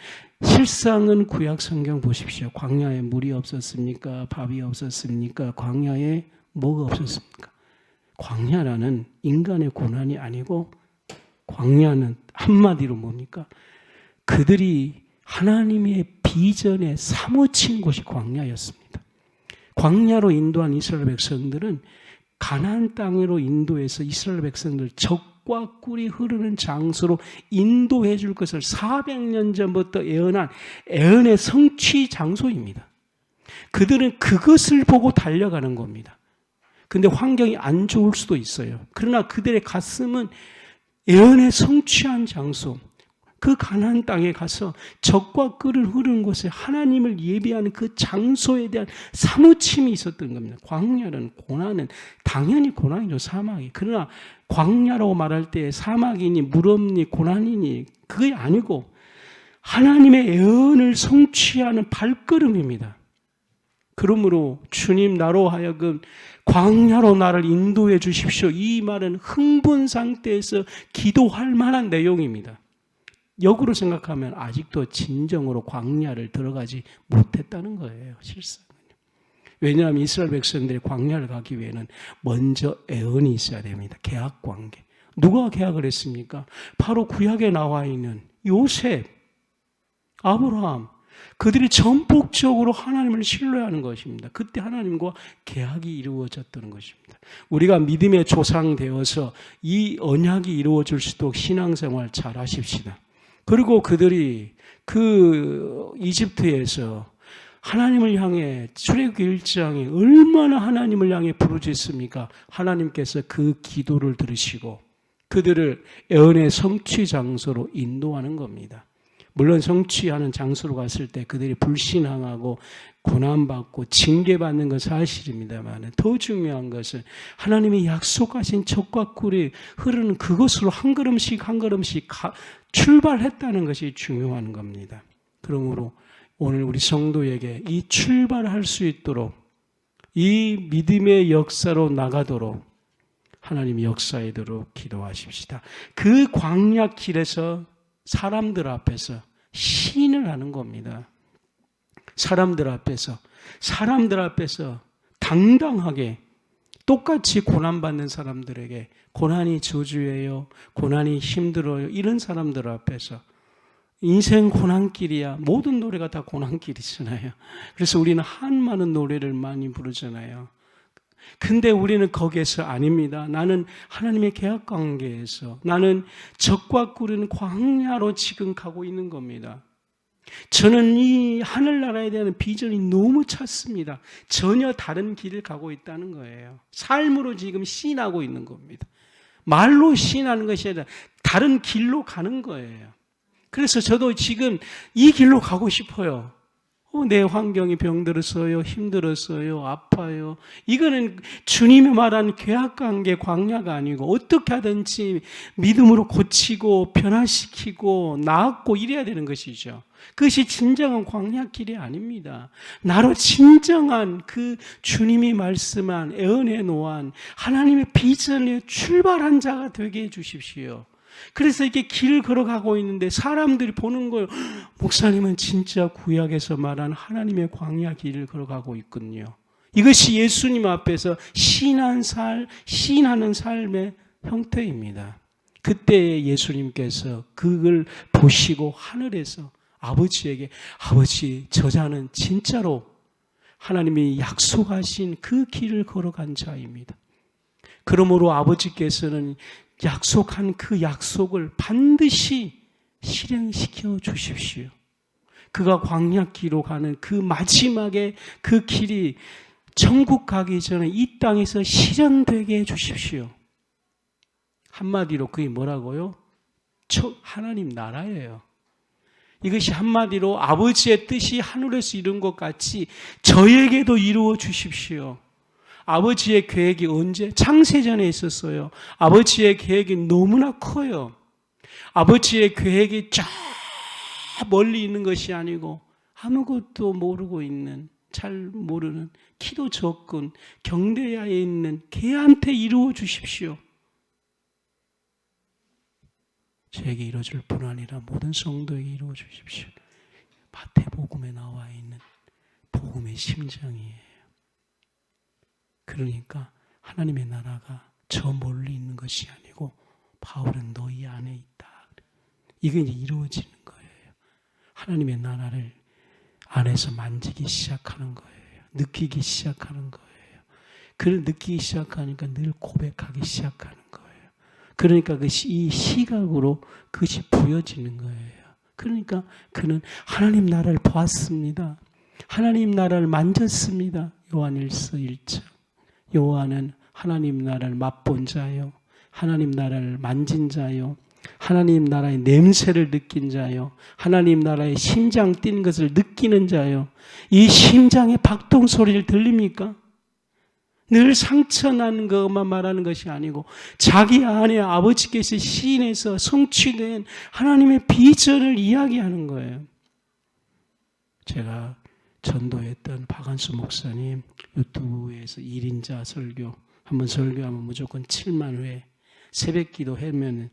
실상은 구약 성경 보십시오. 광야에 물이 없었습니까? 밥이 없었습니까? 광야에 뭐가 없었습니까? 광야라는 인간의 고난이 아니고 광야는 한마디로 뭡니까? 그들이 하나님의 비전에 사무친 곳이 광야였습니다. 광야로 인도한 이스라엘 백성들은 가나안 땅으로 인도해서 이스라엘 백성들 젖과 꿀이 흐르는 장소로 인도해 줄 것을 400년 전부터 예언한 예언의 성취 장소입니다. 그들은 그것을 보고 달려가는 겁니다. 근데 환경이 안 좋을 수도 있어요. 그러나 그들의 가슴은 예언의 성취한 장소, 그 가나안 땅에 가서 젖과 꿀을 흐르는 곳에 하나님을 예비하는 그 장소에 대한 사무침이 있었던 겁니다. 광야는 고난은 당연히 고난이죠. 사막이. 그러나 광야라고 말할 때 사막이니 물 없니 고난이니 그게 아니고 하나님의 예언을 성취하는 발걸음입니다. 그러므로 주님 나로 하여금 광야로 나를 인도해 주십시오. 이 말은 흥분 상태에서 기도할 만한 내용입니다. 역으로 생각하면 아직도 진정으로 광야를 들어가지 못했다는 거예요. 실상은요. 왜냐하면 이스라엘 백성들이 광야를 가기 위해는 먼저 애언이 있어야 됩니다. 계약 관계. 누가 계약을 했습니까? 바로 구약에 나와 있는 요셉, 아브라함, 그들이 전폭적으로 하나님을 신뢰하는 것입니다. 그때 하나님과 계약이 이루어졌다는 것입니다. 우리가 믿음의 조상 되어서 이 언약이 이루어질 수 있도록 신앙생활 잘 하십시다. 그리고 그들이 그 이집트에서 하나님을 향해 출애굽기 1장에 얼마나 하나님을 향해 부르짖습니까? 하나님께서 그 기도를 들으시고 그들을 애언의 성취 장소로 인도하는 겁니다. 물론 성취하는 장소로 갔을 때 그들이 불신앙하고 고난받고 징계받는 건 사실입니다만 더 중요한 것은 하나님이 약속하신 젖과 꿀이 흐르는 그것으로 한 걸음씩 한 걸음씩 출발했다는 것이 중요한 겁니다. 그러므로 오늘 우리 성도에게 이 출발할 수 있도록 이 믿음의 역사로 나가도록 하나님이 역사하도록 기도하십시다. 그 광야 길에서 사람들 앞에서 시인을 하는 겁니다. 사람들 앞에서 당당하게 똑같이 고난받는 사람들에게 고난이 저주예요, 고난이 힘들어요, 이런 사람들 앞에서 인생 고난길이야. 모든 노래가 다 고난길이잖아요. 그래서 우리는 한 많은 노래를 많이 부르잖아요. 근데 우리는 거기에서 아닙니다. 나는 하나님의 계약 관계에서 나는 적과 꿀은 광야로 지금 가고 있는 겁니다. 저는 이 하늘나라에 대한 비전이 너무 찼습니다. 전혀 다른 길을 가고 있다는 거예요. 삶으로 지금 시인하고 있는 겁니다. 말로 시인하는 것이 아니라 다른 길로 가는 거예요. 그래서 저도 지금 이 길로 가고 싶어요. 내 환경이 병들었어요, 힘들었어요, 아파요. 이거는 주님이 말하는 계약관계 광야가 아니고 어떻게 하든지 믿음으로 고치고 변화시키고 나았고 이래야 되는 것이죠. 그것이 진정한 광야길이 아닙니다. 나로 진정한 그 주님이 말씀한 애언의 노안 하나님의 비전에 출발한 자가 되게 해 주십시오. 그래서 이렇게 길을 걸어가고 있는데 사람들이 보는 거예요. 목사님은 진짜 구약에서 말한 하나님의 광야 길을 걸어가고 있군요. 이것이 예수님 앞에서 시인하는 삶의 형태입니다. 그때 예수님께서 그걸 보시고 하늘에서 아버지에게 아버지 저자는 진짜로 하나님이 약속하신 그 길을 걸어간 자입니다. 그러므로 아버지께서는 약속한 그 약속을 반드시 실행시켜 주십시오. 그가 광야길로 가는 그 마지막에 그 길이 천국 가기 전에 이 땅에서 실현되게 해 주십시오. 한마디로 그게 뭐라고요? 하나님 나라예요. 이것이 한마디로 아버지의 뜻이 하늘에서 이룬 것 같이 저에게도 이루어 주십시오. 아버지의 계획이 언제? 창세전에 있었어요. 아버지의 계획이 너무나 커요. 아버지의 계획이 쫙 멀리 있는 것이 아니고 아무것도 모르고 있는, 잘 모르는, 키도 적은 경대야에 있는 걔한테 이루어 주십시오. 저에게 이루어질 뿐 아니라 모든 성도에게 이루어 주십시오. 마태복음에 나와 있는 복음의 심장이에요. 그러니까 하나님의 나라가 저 멀리 있는 것이 아니고 바울은 너희 안에 있다. 이게 이제 이루어지는 거예요. 하나님의 나라를 안에서 만지기 시작하는 거예요. 느끼기 시작하는 거예요. 그를 느끼기 시작하니까 늘 고백하기 시작하는 거예요. 그러니까 이 시각으로 그것이 보여지는 거예요. 그러니까 그는 하나님 나라를 보았습니다. 하나님 나라를 만졌습니다. 요한일서 1장. 요한은 하나님 나라를 맛본 자요, 하나님 나라를 만진 자요, 하나님 나라의 냄새를 느낀 자요, 하나님 나라의 심장 뛴 것을 느끼는 자요. 이 심장의 박동 소리를 들립니까? 늘 상처난 것만 말하는 것이 아니고 자기 안에 아버지께서 시인해서 성취된 하나님의 비전을 이야기하는 거예요. 제가 전도했던 박한수 목사님 유튜브에서 1인자 설교 한번 설교하면 무조건 7만 회 새벽 기도 하면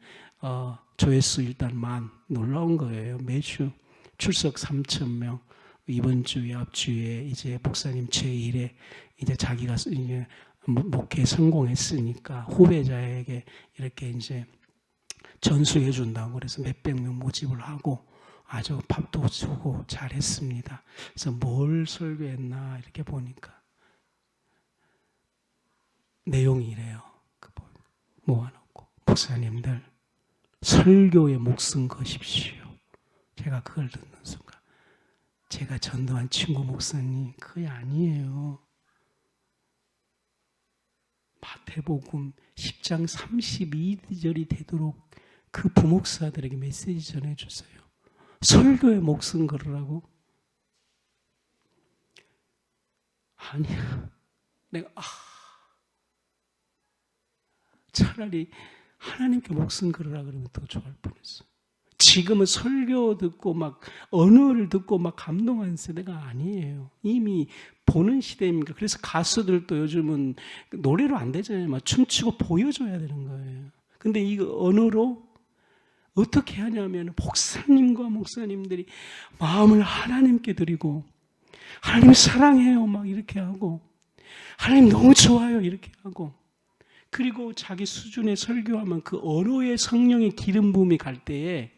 조회수 일단 놀라운 거예요. 매주 출석 3,000명. 이번 주에 앞주에 이제 목사님 제1회 이제 자기가 이제 목회 성공했으니까 후배자에게 이렇게 이제 전수해 준다고 그래서 몇백 명 모집을 하고 아주 밥도 주고 잘했습니다. 그래서 뭘 설교했나 이렇게 보니까 내용이 이래요. 모아놓고 목사님들 설교에 목숨 거십시오. 제가 그걸 듣는 순간 제가 전도한 친구 목사님 그게 아니에요. 마태복음 10장 32절이 되도록 그 부목사들에게 메시지 전해주세요. 설교에 목숨 걸으라고? 아니야. 내가 차라리 하나님께 목숨 걸으라 그러면 더 좋아할 뻔했어. 지금은 설교 듣고 막 언어를 듣고 막 감동하는 세대가 아니에요. 이미 보는 시대입니까? 그래서 가수들도 요즘은 노래로 안 되잖아요. 막 춤추고 보여줘야 되는 거예요. 근데 이 언어로 어떻게 하냐면 목사님과 목사님들이 마음을 하나님께 드리고 하나님 사랑해요 막 이렇게 하고 하나님 너무 좋아요 이렇게 하고 그리고 자기 수준의 설교하면 그 언어의 성령의 기름 부음이 갈 때에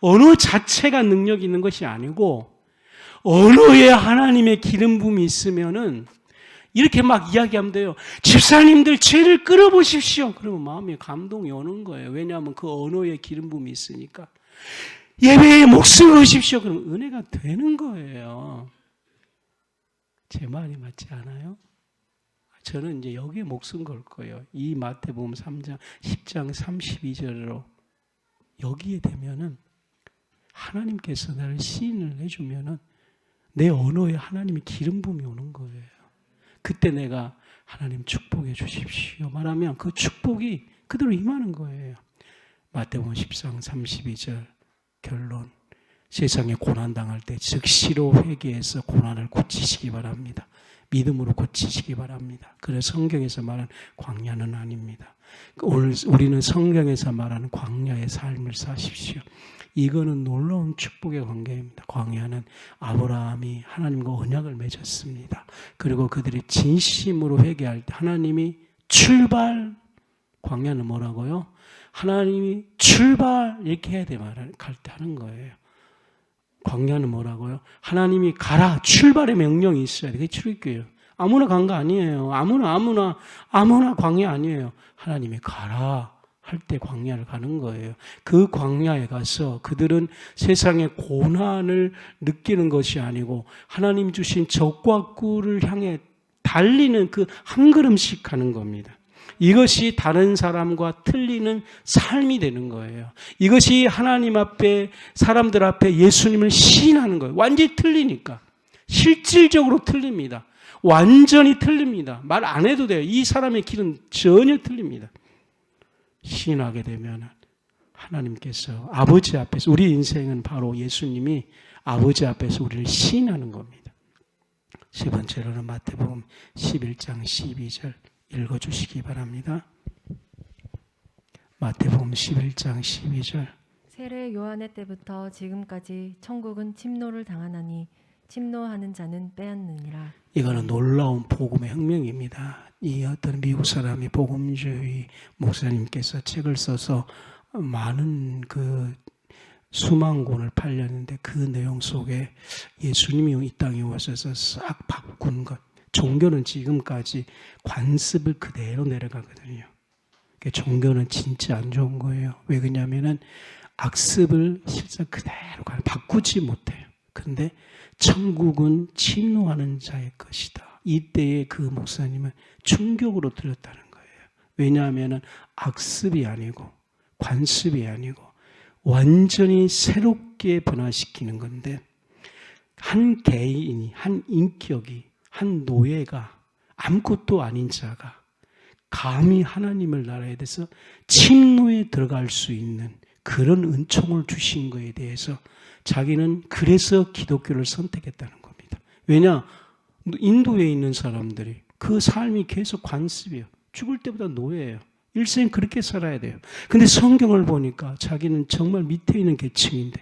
언어 자체가 능력 있는 것이 아니고 언어에 하나님의 기름 부음이 있으면은 이렇게 막 이야기하면 돼요. 집사님들 죄를 끌어보십시오. 그러면 마음에 감동이 오는 거예요. 왜냐하면 그 언어에 기름 부음이 있으니까. 예배에 목숨을 거십시오. 그러면 은혜가 되는 거예요. 제 말이 맞지 않아요? 저는 이제 여기에 목숨 걸 거예요. 이 마태복음 3장 10장 32절로 여기에 되면은 하나님께서 나를 시인을 해주면은 내 언어에 하나님의 기름 부음이 오는 거예요. 그때 내가 하나님 축복해 주십시오 말하면 그 축복이 그대로 임하는 거예요. 마태복음 10장 32절 결론. 세상에 고난당할 때 즉시로 회개해서 고난을 고치시기 바랍니다. 믿음으로 고치시기 바랍니다. 그래서 성경에서 말하는 광야는 아닙니다. 오늘 우리는 성경에서 말하는 광야의 삶을 사십시오. 이거는 놀라운 축복의 관계입니다. 광야는 아브라함이 하나님과 언약을 맺었습니다. 그리고 그들이 진심으로 회개할 때 하나님이 출발, 광야는 뭐라고요? 하나님이 출발 이렇게 해야 돼 말할 때 하는 거예요. 광야는 뭐라고요? 하나님이 가라 출발의 명령이 있어야 돼. 그게 출애굽이에요. 아무나 간 거 아니에요. 아무나 광야 아니에요. 하나님이 가라 할 때 광야를 가는 거예요. 그 광야에 가서 그들은 세상의 고난을 느끼는 것이 아니고 하나님 주신 적과 꿀을 향해 달리는 그 한 걸음씩 가는 겁니다. 이것이 다른 사람과 틀리는 삶이 되는 거예요. 이것이 하나님 앞에 사람들 앞에 예수님을 시인하는 거예요. 완전히 틀리니까. 실질적으로 틀립니다. 완전히 틀립니다. 말 안 해도 돼요. 이 사람의 길은 전혀 틀립니다. 시인하게 되면 하나님께서 아버지 앞에서 우리 인생은 바로 예수님이 아버지 앞에서 우리를 시인하는 겁니다. 세 번째로는 마태복음 11장 12절 읽어주시기 바랍니다. 마태복음 11장 12절 세례 요한의 때부터 지금까지 천국은 침노를 당하나니 침노하는 자는 빼앗느니라. 이거는 놀라운 복음의 혁명입니다. 이 어떤 미국 사람이 복음주의 목사님께서 책을 써서 많은 그 수만 권을 팔렸는데 그 내용 속에 예수님이 이 땅에 오셔서 싹 바꾼 것. 종교는 지금까지 관습을 그대로 내려가거든요. 종교는 진짜 안 좋은 거예요. 왜 그러냐면은 악습을 실제 그대로 바꾸지 못해요. 근데 천국은 침노하는 자의 것이다. 이때의 그 목사님은 충격으로 들렸다는 거예요. 왜냐하면은 악습이 아니고 관습이 아니고 완전히 새롭게 변화시키는 건데 한 개인이, 한 인격이, 한 노예가, 아무것도 아닌 자가 감히 하나님을 나라에 대해서 침노에 들어갈 수 있는 그런 은총을 주신 것에 대해서 자기는 그래서 기독교를 선택했다는 겁니다. 왜냐? 인도에 있는 사람들이 그 삶이 계속 관습이에요. 죽을 때보다 노예예요. 일생 그렇게 살아야 돼요. 근데 성경을 보니까 자기는 정말 밑에 있는 계층인데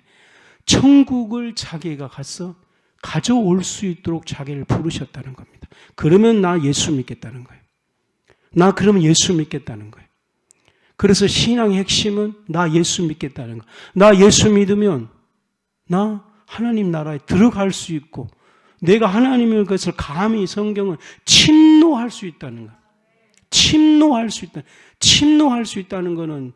천국을 자기가 가서 가져올 수 있도록 자기를 부르셨다는 겁니다. 그러면 나 예수 믿겠다는 거예요. 나 그러면 예수 믿겠다는 거예요. 그래서 신앙의 핵심은 나 예수 믿겠다는 거예요. 나 예수 믿으면 나 하나님 나라에 들어갈 수 있고 내가 하나님의 것을 감히 성경은 침노할 수 있다는 거예요. 침노할 수 있다. 침노할 수 있다는 거는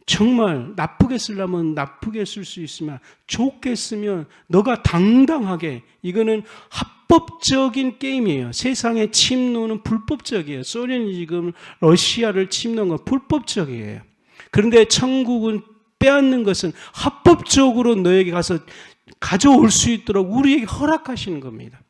정말 나쁘게 쓰려면 나쁘게 쓸 수 있으면 좋게 쓰면 너가 당당하게 이거는 합법적인 게임이에요. 세상의 침노는 불법적이에요. 소련이 지금 러시아를 침노한 건 불법적이에요. 그런데 천국은 빼앗는 것은 합법적으로 너에게 가서 가져올 수 있도록 우리에게 허락하시는 겁니다.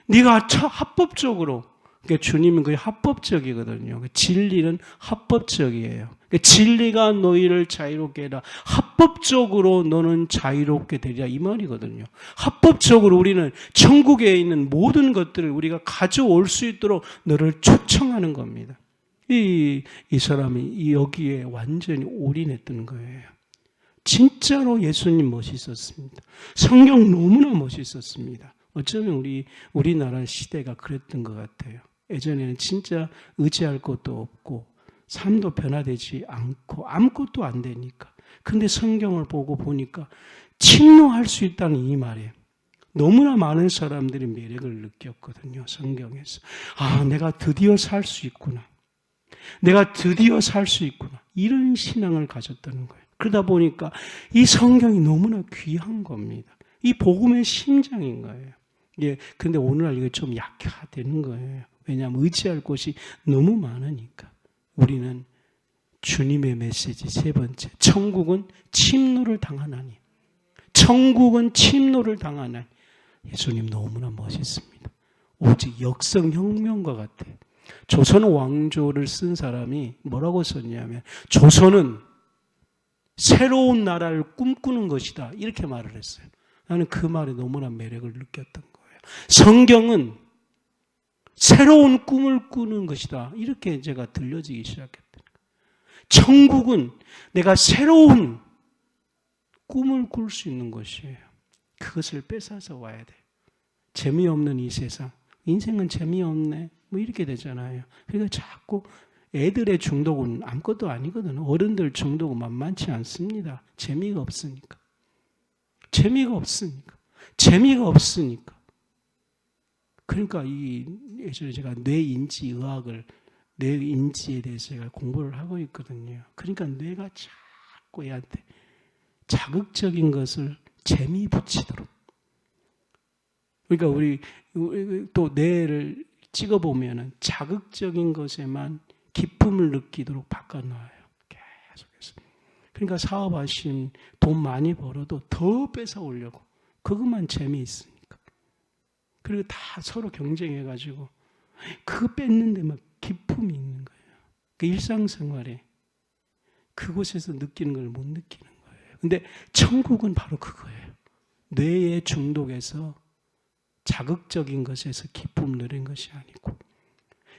네가 합법적으로 그러니까 주님은 그게 합법적이거든요. 진리는 합법적이에요. 그러니까 진리가 너희를 자유롭게 해라. 합법적으로 너는 자유롭게 되리라 이 말이거든요. 합법적으로 우리는 천국에 있는 모든 것들을 우리가 가져올 수 있도록 너를 초청하는 겁니다. 이 사람이 여기에 완전히 올인했던 거예요. 진짜로 예수님 멋있었습니다. 성경 너무나 멋있었습니다. 어쩌면 우리나라 시대가 그랬던 것 같아요. 예전에는 진짜 의지할 것도 없고 삶도 변화되지 않고 아무것도 안 되니까. 근데 성경을 보고 보니까 침노할 수 있다는 이 말이에요. 너무나 많은 사람들이 매력을 느꼈거든요. 성경에서. 아, 내가 드디어 살 수 있구나. 내가 드디어 살 수 있구나. 이런 신앙을 가졌다는 거예요. 그러다 보니까 이 성경이 너무나 귀한 겁니다. 이 복음의 심장인 거예요. 예, 근데 오늘날 이거 좀 약화되는 거예요. 왜냐하면 의지할 곳이 너무 많으니까. 우리는 주님의 메시지 세 번째. 천국은 침노를 당하나니. 천국은 침노를 당하나니. 예수님 너무나 멋있습니다. 오직 역성혁명과 같아요. 조선 왕조를 쓴 사람이 뭐라고 썼냐면 조선은 새로운 나라를 꿈꾸는 것이다. 이렇게 말을 했어요. 나는 그 말에 너무나 매력을 느꼈던 거예요. 성경은 새로운 꿈을 꾸는 것이다. 이렇게 제가 들려지기 시작했던 거예요. 천국은 내가 새로운 꿈을 꿀 수 있는 것이에요. 그것을 뺏어서 와야 돼요. 재미없는 이 세상. 인생은 재미없네. 뭐 이렇게 되잖아요. 그러니까 자꾸 애들의 중독은 아무것도 아니거든요. 어른들 중독은 만만치 않습니다. 재미가 없으니까. 재미가 없으니까. 재미가 없으니까. 그러니까 예전에 제가 뇌인지 의학을 뇌인지에 대해서 제가 공부를 하고 있거든요. 그러니까 뇌가 자꾸 얘한테 자극적인 것을 재미 붙이도록. 그러니까 우리 또 뇌를 찍어보면은 자극적인 것에만 기쁨을 느끼도록 바꿔놔요. 계속해서. 그러니까 사업하신 돈 많이 벌어도 더 뺏어오려고. 그것만 재미있으니까. 그리고 다 서로 경쟁해가지고 그거 뺏는 데만 기쁨이 있는 거예요. 그 일상생활에 그곳에서 느끼는 걸 못 느끼는 거예요. 근데 천국은 바로 그거예요. 뇌의 중독에서 자극적인 것에서 기쁨을 누리는 것이 아니고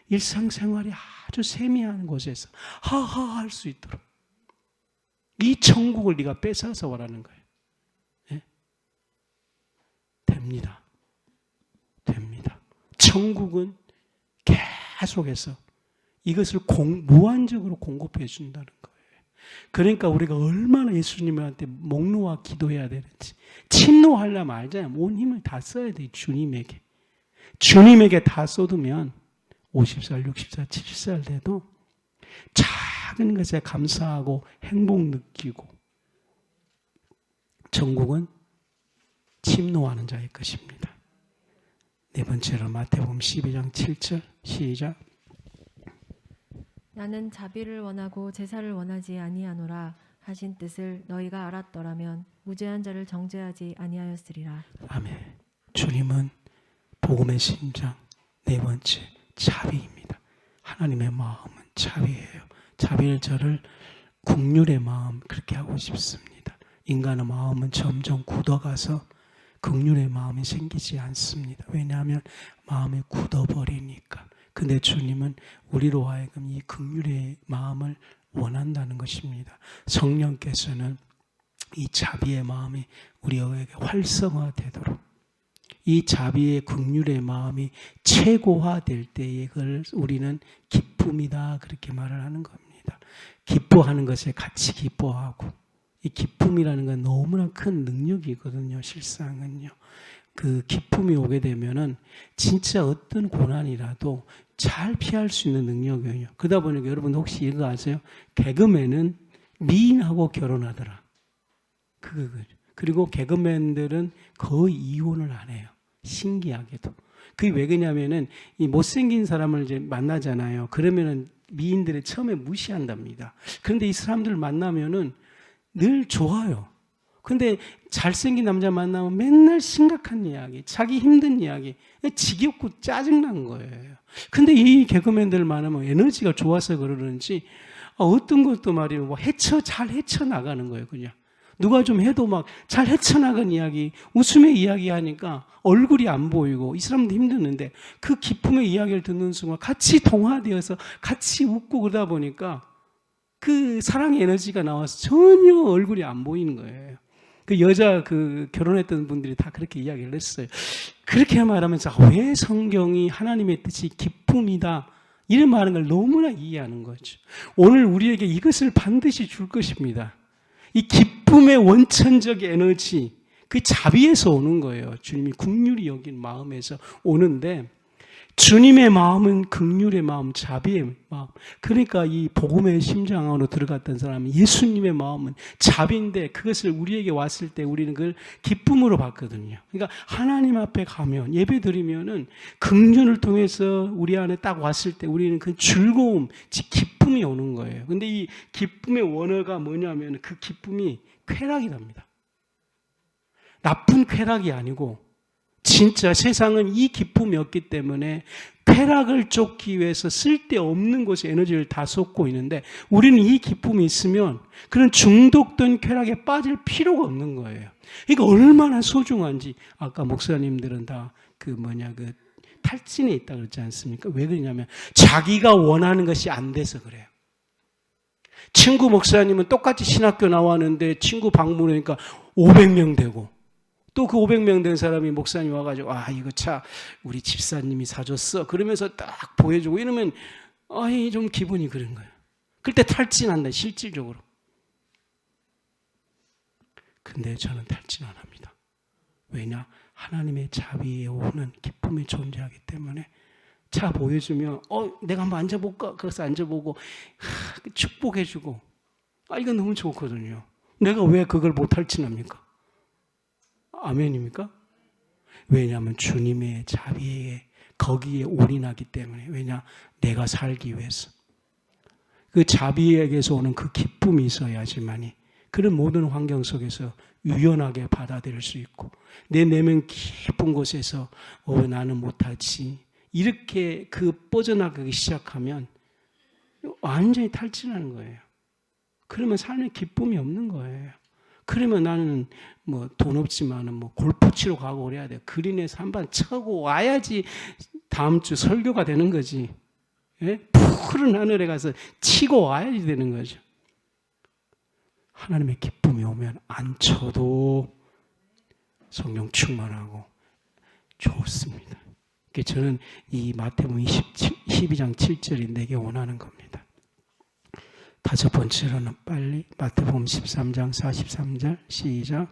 일상생활이 아주 세미한 곳에서 하하 할 수 있도록 이 천국을 네가 뺏어서 오라는 거예요. 네? 됩니다. 됩니다. 천국은 계속해서 이것을 무한적으로 공급해 준다는 거예요. 그러니까 우리가 얼마나 예수님한테 목 놓아 기도해야 되는지 침노하려면 알잖아요. 온 힘을 다 써야 돼요. 주님에게. 주님에게 다 쏟으면 50살, 60살, 70살 돼도 작은 것에 감사하고 행복 느끼고 천국은 침노하는 자의 것입니다. 네 번째로 마태복음 12장 7절 시작. 나는 자비를 원하고 제사를 원하지 아니하노라 하신 뜻을 너희가 알았더라면 무죄한 자를 정죄하지 아니하였으리라. 아멘. 주님은 복음의 심장 네 번째 자비입니다. 하나님의 마음은 자비예요. 자비를 저를 국률의 마음 그렇게 하고 싶습니다. 인간의 마음은 점점 굳어가서 긍휼의 마음이 생기지 않습니다. 왜냐하면 마음이 굳어버리니까. 근데 주님은 우리로 하여금 이 긍휼의 마음을 원한다는 것입니다. 성령께서는 이 자비의 마음이 우리에게 활성화되도록, 이 자비의 긍휼의 마음이 최고화될 때에 그걸 우리는 기쁨이다 그렇게 말을 하는 겁니다. 기뻐하는 것에 같이 기뻐하고, 이 기쁨이라는 건 너무나 큰 능력이거든요. 실상은요. 그 기쁨이 오게 되면은 진짜 어떤 고난이라도 잘 피할 수 있는 능력이에요. 그러다 보니까 여러분 혹시 이거 아세요? 개그맨은 미인하고 결혼하더라. 그리고 개그맨들은 거의 이혼을 안 해요. 신기하게도. 그게 왜 그러냐면은 이 못생긴 사람을 이제 만나잖아요. 그러면은 미인들이 처음에 무시한답니다. 그런데 이 사람들 만나면은 늘 좋아요. 근데 잘생긴 남자 만나면 맨날 심각한 이야기, 자기 힘든 이야기, 지겹고 짜증난 거예요. 근데 이 개그맨들 만나면 에너지가 좋아서 그러는지 어떤 것도 말이에요. 뭐 잘 헤쳐나가는 거예요, 그냥. 누가 좀 해도 막 잘 헤쳐나간 이야기, 웃음의 이야기 하니까 얼굴이 안 보이고 이 사람도 힘드는데 그 기쁨의 이야기를 듣는 순간 같이 동화되어서 같이 웃고 그러다 보니까 그 사랑의 에너지가 나와서 전혀 얼굴이 안 보이는 거예요. 그 여자 결혼했던 분들이 다 그렇게 이야기를 했어요. 그렇게 말하면서 왜 성경이 하나님의 뜻이 기쁨이다 이런 말하는 걸 너무나 이해하는 거죠. 오늘 우리에게 이것을 반드시 줄 것입니다. 이 기쁨의 원천적 에너지, 그 자비에서 오는 거예요. 주님이 긍휼히 여긴 마음에서 오는데, 주님의 마음은 긍휼의 마음, 자비의 마음. 그러니까 이 복음의 심장 안으로 들어갔던 사람은 예수님의 마음은 자비인데 그것을 우리에게 왔을 때 우리는 그걸 기쁨으로 봤거든요. 그러니까 하나님 앞에 가면 예배 드리면은 긍휼을 통해서 우리 안에 딱 왔을 때 우리는 그 즐거움, 기쁨이 오는 거예요. 근데 이 기쁨의 원어가 뭐냐면 그 기쁨이 쾌락이랍니다. 나쁜 쾌락이 아니고 진짜 세상은 이 기쁨이 없기 때문에 쾌락을 쫓기 위해서 쓸데없는 곳에 에너지를 다 쏟고 있는데 우리는 이 기쁨이 있으면 그런 중독된 쾌락에 빠질 필요가 없는 거예요. 그러니까 얼마나 소중한지 아까 목사님들은 다 탈진에 있다 그러지 않습니까? 왜 그러냐면 자기가 원하는 것이 안 돼서 그래요. 친구 목사님은 똑같이 신학교 나왔는데 친구 방문하니까 500명 되고 또 그 500명 된 사람이 목사님 와가지고 이거 차 우리 집사님이 사줬어 그러면서 딱 보여주고 이러면 좀 기분이 그런 거예요. 그때 탈진한다 실질적으로. 근데 저는 탈진 안 합니다. 왜냐? 하나님의 자비에 오는 기쁨이 존재하기 때문에 차 보여주면 내가 한번 앉아볼까? 그래서 앉아보고 축복해주고 이거 너무 좋거든요. 내가 왜 그걸 못 탈진합니까? 아멘입니까? 왜냐하면 주님의 자비에 거기에 올인하기 때문에. 왜냐? 내가 살기 위해서. 그 자비에게서 오는 그 기쁨이 있어야지만이 그런 모든 환경 속에서 유연하게 받아들일 수 있고 내 내면 깊은 곳에서 나는 못하지 이렇게 뻗어나가기 시작하면 완전히 탈진하는 거예요. 그러면 삶에 기쁨이 없는 거예요. 그러면 나는 돈 없지만은 골프 치러 가고 그래야 돼. 그린에서 한번 쳐고 와야지 다음 주 설교가 되는 거지. 예? 푸른 하늘에 가서 치고 와야지 되는 거죠. 하나님의 기쁨이 오면 안 쳐도 성령 충만하고 좋습니다. 저는 이 마태복음 12장 7절이 내게 원하는 겁니다. 다섯 번째로는 빨리 마태복음 13장 43절 시작.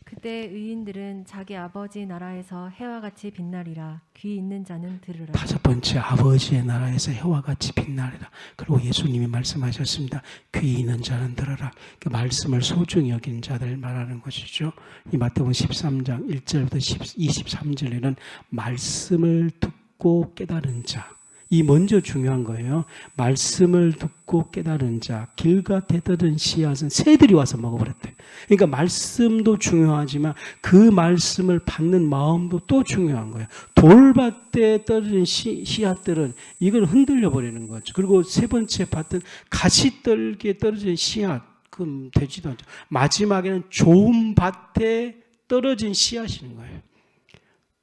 그때 의인들은 자기 아버지 나라에서 해와 같이 빛나리라. 귀 있는 자는 들으라. 다섯 번째, 아버지의 나라에서 해와 같이 빛나리라. 그리고 예수님이 말씀하셨습니다. 귀 있는 자는 들으라. 그 말씀을 소중히 여긴 자들 말하는 것이죠. 이 마태복음 13장 1절부터 23절에는 말씀을 듣고 깨달은 자. 이 먼저 중요한 거예요. 말씀을 듣고 깨달은 자, 길가 되던 씨앗은 새들이 와서 먹어버렸대. 그러니까 말씀도 중요하지만 그 말씀을 받는 마음도 또 중요한 거예요. 돌밭에 떨어진 씨앗들은 이걸 흔들려 버리는 거죠. 그리고 세 번째 밭은 가시떨기에 떨어진 씨앗, 그럼 되지도 않죠. 마지막에는 좋은 밭에 떨어진 씨앗인 거예요.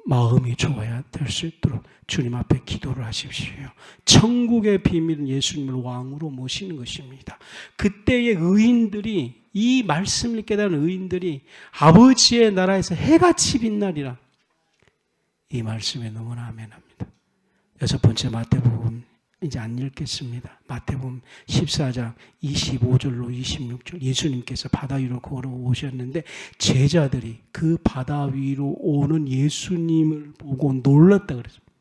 마음이 좋아야 될 수 있도록 주님 앞에 기도를 하십시오. 천국의 비밀은 예수님을 왕으로 모시는 것입니다. 그때의 의인들이, 이 말씀을 깨달은 의인들이 아버지의 나라에서 해같이 빛나리라. 이 말씀에 너무나 아멘합니다. 여섯 번째 마태복음 이제 안 읽겠습니다. 마태복음 14장 25절로 26절, 예수님께서 바다 위로 걸어오셨는데 제자들이 그 바다 위로 오는 예수님을 보고 놀랐다 그랬습니다.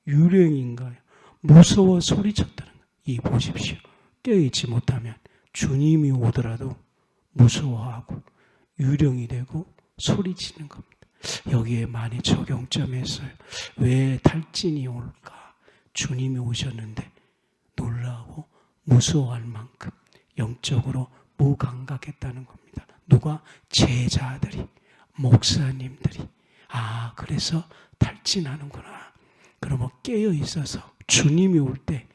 유령인가요? 무서워 소리쳤다는 거예요. 이 보십시오. 깨어있지 못하면 주님이 오더라도 무서워하고 유령이 되고 소리치는 겁니다. 여기에 많이 적용점이 있어요. 왜 탈진이 올까? 주님이 오셨는데 놀라고 무서워할 만큼 영적으로 무감각했다는 겁니다. 누가? 제자들이, 목사님들이. 아, 그래서 탈진하는구나. 그러면 깨어 있어서 주님이 올 때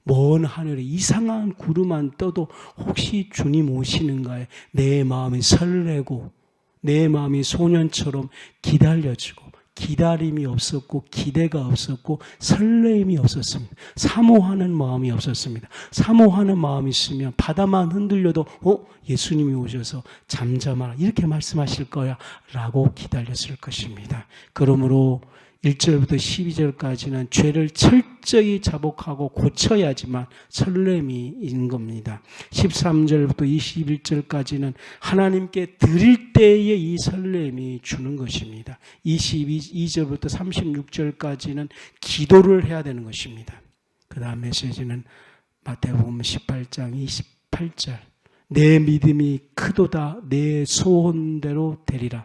먼 하늘에 이상한 구름만 떠도 혹시 주님 오시는가에 내 마음이 설레고 내 마음이 소년처럼 기다려지고, 기다림이 없었고 기대가 없었고 설레임이 없었습니다. 사모하는 마음이 없었습니다. 사모하는 마음이 있으면 바다만 흔들려도 예수님이 오셔서 잠잠하라 이렇게 말씀하실 거야 라고 기다렸을 것입니다. 그러므로 1절부터 12절까지는 죄를 철저히 자복하고 고쳐야지만 설렘이 있는 겁니다. 13절부터 21절까지는 하나님께 드릴 때에 이 설렘이 주는 것입니다. 22절부터 36절까지는 기도를 해야 되는 것입니다. 그 다음 메시지는 마태복음 18장 28절, 내 믿음이 크도다 내 소원대로 되리라.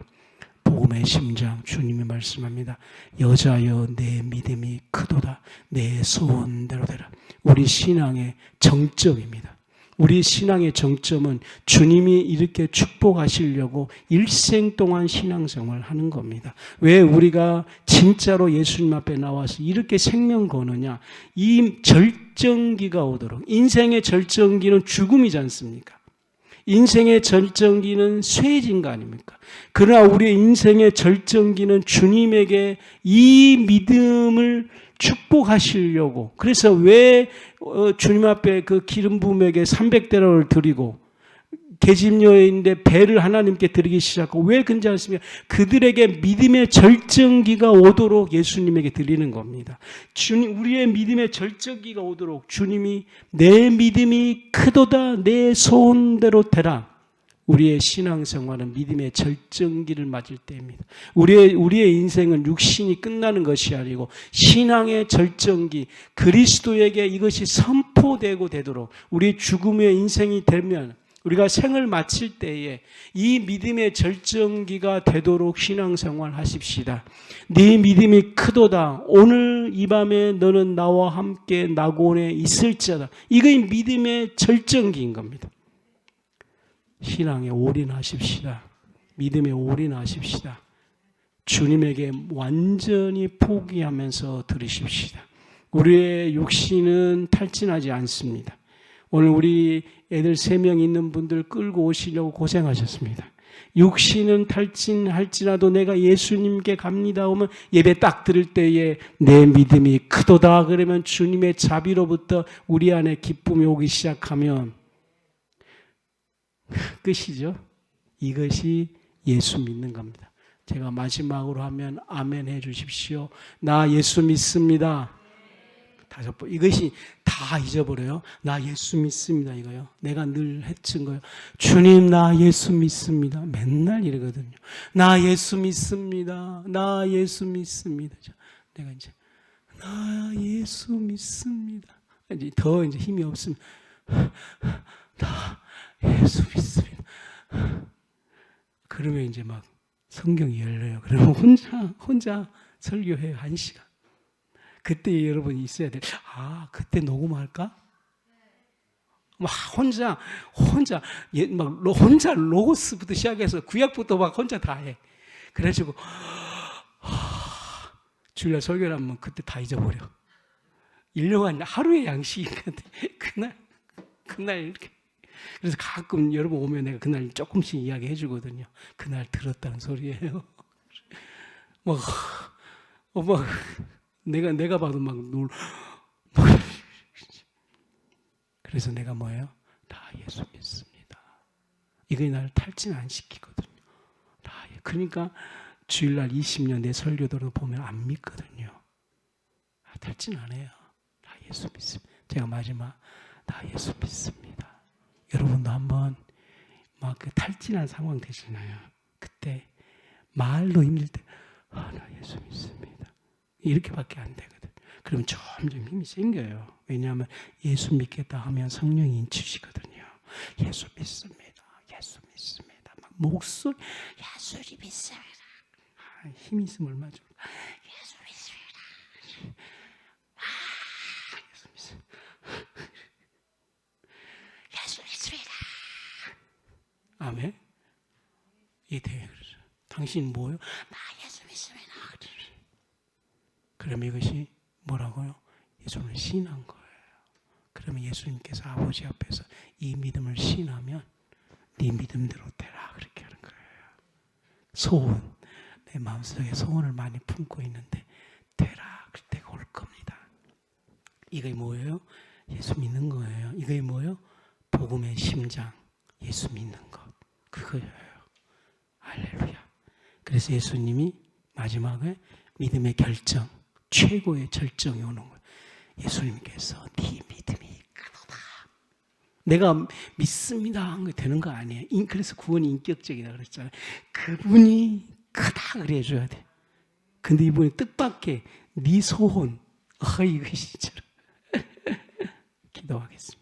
복음의 심장 주님이 말씀합니다. 여자여 내 믿음이 크도다 내 소원대로 되라. 우리 신앙의 정점입니다. 우리 신앙의 정점은 주님이 이렇게 축복하시려고 일생 동안 신앙생활을 하는 겁니다. 왜 우리가 진짜로 예수님 앞에 나와서 이렇게 생명 거느냐? 이 절정기가 오도록. 인생의 절정기는 죽음이지 않습니까? 인생의 절정기는 쇠해진 거 아닙니까? 그러나 우리의 인생의 절정기는 주님에게 이 믿음을 축복하시려고. 그래서 왜 주님 앞에 그 기름 부음에게 300대로를 드리고 계집여인인데 배를 하나님께 드리기 시작하고 왜 그런지 아십니까? 그들에게 믿음의 절정기가 오도록 예수님에게 드리는 겁니다. 주님, 우리의 믿음의 절정기가 오도록 주님이 내 믿음이 크도다 내 소원대로 되라. 우리의 신앙생활은 믿음의 절정기를 맞을 때입니다. 우리의 인생은 육신이 끝나는 것이 아니고 신앙의 절정기, 그리스도에게 이것이 선포되고 되도록 우리 죽음의 인생이 되면 우리가 생을 마칠 때에 이 믿음의 절정기가 되도록 신앙생활 하십시다. 네 믿음이 크도다. 오늘 이 밤에 너는 나와 함께 낙원에 있을지어다. 이게 믿음의 절정기인 겁니다. 신앙에 올인하십시다. 믿음에 올인하십시다. 주님에게 완전히 포기하면서 들으십시다. 우리의 육신은 탈진하지 않습니다. 오늘 우리 애들 3명 있는 분들 끌고 오시려고 고생하셨습니다. 육신은 탈진할지라도 내가 예수님께 갑니다 오면 예배 딱 들을 때에 내 믿음이 크도다 그러면 주님의 자비로부터 우리 안에 기쁨이 오기 시작하면 끝이죠. 이것이 예수 믿는 겁니다. 제가 마지막으로 하면 아멘 해 주십시오. 나 예수 믿습니다. 5번. 이것이 다 잊어버려요. 나 예수 믿습니다. 이거요. 내가 늘 했던 거예요. 주님 나 예수 믿습니다. 맨날 이러거든요. 나 예수 믿습니다. 나 예수 믿습니다. 내가 이제 나 예수 믿습니다. 이제 더 이제 힘이 없으면 나 예수 믿습니다. 그러면 이제 막 성경이 열려요. 그러면 혼자 설교해요. 1시간. 그때 여러분이 있어야 돼. 아, 그때 녹음할까? 막 혼자 로고스부터 시작해서 구약부터 막 혼자 다 해. 그래가지고 주일날 설교를 하면 그때 다 잊어버려. 1년간 하루의 양식인데 그날 이렇게 그래서 가끔 여러분 오면 내가 그날 조금씩 이야기해 주거든요. 그날 들었다는 소리예요. 막, 막 내가 봐도 막 그래서 내가 뭐예요? 다 예수 믿습니다. 이거 나를 탈진 안 시키거든요. 그러니까 주일날 20년 내 설교들을 보면 안 믿거든요. 탈진 안 해요. 다 예수 믿습니다. 제가 마지막 다 예수 믿습니다. 여러분도 한번 막 그 탈진한 상황 되시나요? 그때 말로 힘들 때 나 예수 믿습니다. 이렇게밖에 안 되거든. 그러면 점점 힘이 생겨요. 왜냐하면 예수 믿겠다 하면 성령이 인치시거든요. 예수 믿습니다. 예수 믿습니다. 막 목소리 예수 믿습니다. 힘이 있으면 얼마나 좋아. 예수 믿습니다. 예수 믿습니다. 예수 믿습니다. 아멘. 이 대회 그러죠. 당신 뭐요? 나 예수 믿습니다. 그러면 이것이 뭐라고요? 예수를 신한 거예요. 그러면 예수님께서 아버지 앞에서 이 믿음을 신하면 네 믿음대로 되라 그렇게 하는 거예요. 소원, 내 마음속에 소원을 많이 품고 있는데 되라 그럴 때가 올 겁니다. 이게 뭐예요? 예수 믿는 거예요. 이게 뭐예요? 복음의 심장, 예수 믿는 것. 그거예요. 할렐루야. 그래서 예수님이 마지막에 믿음의 결정, 최고의 절정이 오는 거예요. 예수님께서 네 믿음이 크도다. 내가 믿습니다 한 게 되는 거 아니에요. 그래서 구원이 인격적이다 그랬잖아요. 그분이 크다 그래줘야 돼. 근데 이분이 뜻밖의 네 소원. 이거 진짜로. 기도하겠습니다.